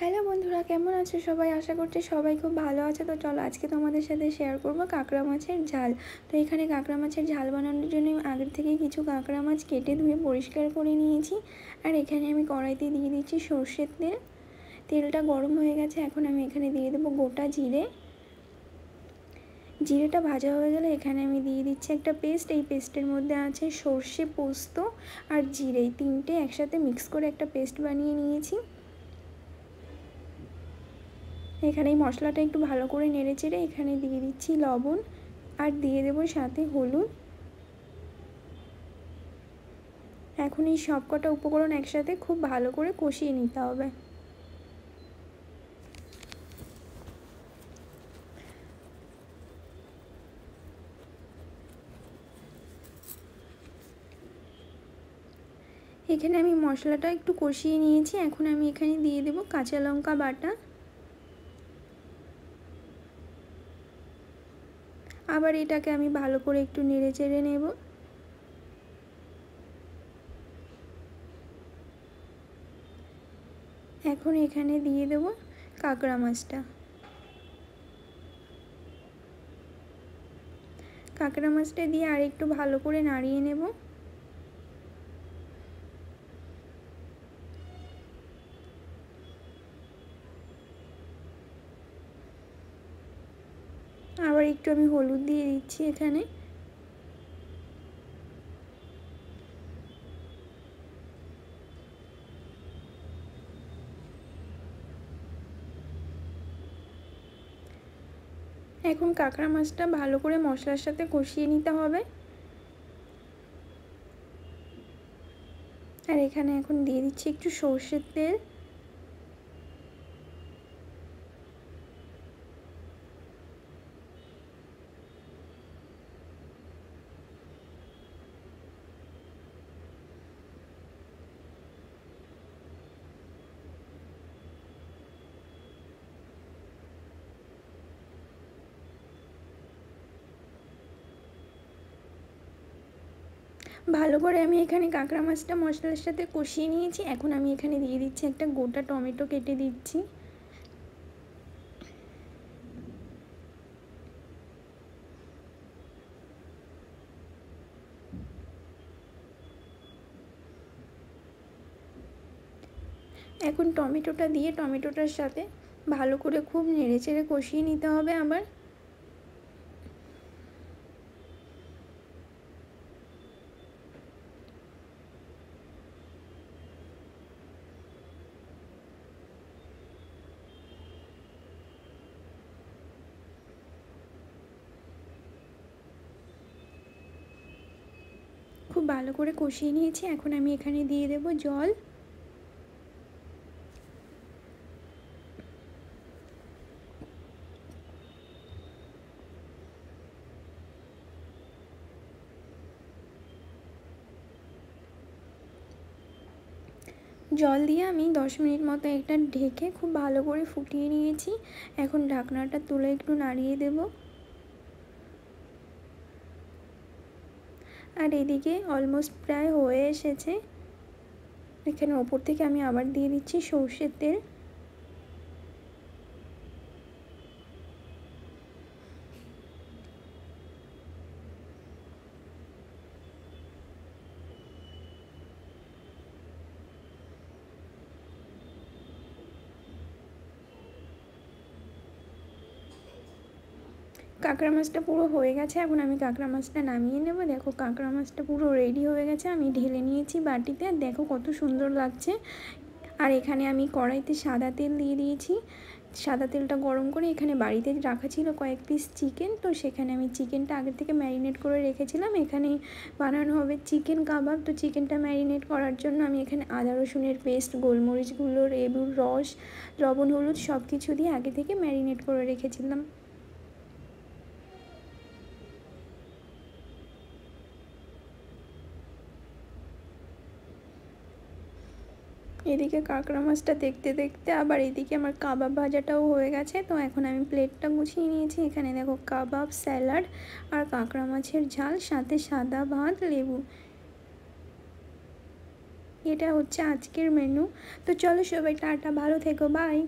Hello বন্ধুরা, কেমন আছো সবাই? আশা করছি সবাই খুব ভালো আছে। তো চলো আজকে তোমাদের সাথে শেয়ার করব কাঁকড়া মাছের ঝাল। তো এখানে কাঁকড়া মাছের ঝাল বানানোর জন্য আমি আগের থেকে কিছু কাঁকড়া মাছ কেটে ধুয়ে পরিষ্কার করে নিয়েছি। আর এখানে আমি কড়াইতে দিয়ে দিচ্ছি সর্ষের তেল। তেলটা গরম হয়ে গেছে, এখন আমি এখানে দিয়ে দেবো গোটা জিরে। জিরেটা ভাজা হয়ে গেলে এখানে আমি দিয়ে দিচ্ছি একটা পেস্ট। এই পেস্টের মধ্যে আছে সর্ষে, পোস্ত আর জিরে, এই তিনটে একসাথে মিক্স করে একটা পেস্ট বানিয়ে নিয়েছি। এখানে এই মশলাটা একটু ভালো করে নেড়ে চেড়ে এখানে দিয়ে দিচ্ছি লবণ আর দিয়ে দেবো সাথে হলুদ। এখন এই সব কটা উপকরণ একসাথে খুব ভালো করে কষিয়ে নিতে হবে। এখানে আমি মশলাটা একটু কষিয়ে নিয়েছি। এখন আমি এখানে দিয়ে দেবো কাঁচা লঙ্কা বাটা। আবার এটাকে আমি ভালো করে একটু নেড়ে চেড়ে নেব। এখন এখানে দিয়ে দেবো কাঁকড়া মাছটা। কাঁকড়া মাছটা দিয়ে আর একটু ভালো করে নাড়িয়ে নেব। আবার একটু আমি হলুদ দিয়ে দিচ্ছি এখানে। এখন কাঁকড়া মাছটা ভালো করে মশলার সাথে কষিয়ে নিতে হবে। আর এখানে এখন দিয়ে দিচ্ছি একটু সর্ষের তেল। ভালো করে আমি এখানে কাঁকড়া মাছটা মশলার সাথে কষিয়ে নিয়েছি। এখন আমি এখানে দিয়ে দিচ্ছি একটা গোটা টমেটো কেটে দিচ্ছি। এখন টমেটোটা দিয়ে টমেটোটার সাথে ভালো করে খুব নেড়েচেড়ে কষিয়ে নিতে হবে। আবার খুব ভালো করে কষিয়ে নিয়েছি। এখন আমি এখানে দিয়ে দেব জল। জল দিয়ে আমি 10 মিনিট মতো এটা ঢেকে খুব ভালো করে ফুটিয়ে নিয়েছি। এখন ঢাকনাটা তুলে একটু নাড়িয়ে দেব। আর এদিকে অলমোস্ট প্রায় হয়ে এসেছে। এখানে ওপর থেকে আমি আবার দিয়ে দিচ্ছি সর্ষের তেল। কাঁকড়া মাছটা পুরো হয়ে গেছে। এখন আমি কাঁকড়া মাছটা নামিয়ে নেব। দেখো কাঁকড়া মাছটা পুরো রেডি হয়ে গেছে। আমি ঢেলে নিয়েছি বাটিতে। আর দেখো কত সুন্দর লাগছে। আর এখানে আমি কড়াইতে সাদা তেল দিয়ে দিয়েছি। সাদা তেলটা গরম করে এখানে বাড়িতে রাখা ছিল কয়েক পিস চিকেন। তো সেখানে আমি চিকেনটা আগে থেকে ম্যারিনেট করে রেখেছিলাম। এখানে বানানো হবে চিকেন কাবাব। তো চিকেনটা ম্যারিনেট করার জন্য আমি এখানে আদা রসুনের পেস্ট, গোলমরিচ গুঁড়ো, লেবুর রস, লবণ, হলুদ সব কিছু দিয়ে আগে থেকে ম্যারিনেট করে রেখেছিলাম। এদিকে কাঁকড়া মাছটা দেখতে দেখতে আবার এদিকে আমার কাবাব ভাজাটাও হয়ে গেছে। তো এখন আমি প্লেটটা গুছিয়ে নিয়েছি। এখানে দেখো কাবাব, স্যালাড আর কাঁকড়া মাছের ঝাল, সাথে সাদা ভাত, লেবু। এটা হচ্ছে আজকের মেনু। তো চলো সবাই টাটা, ভালো থেকো, বাই।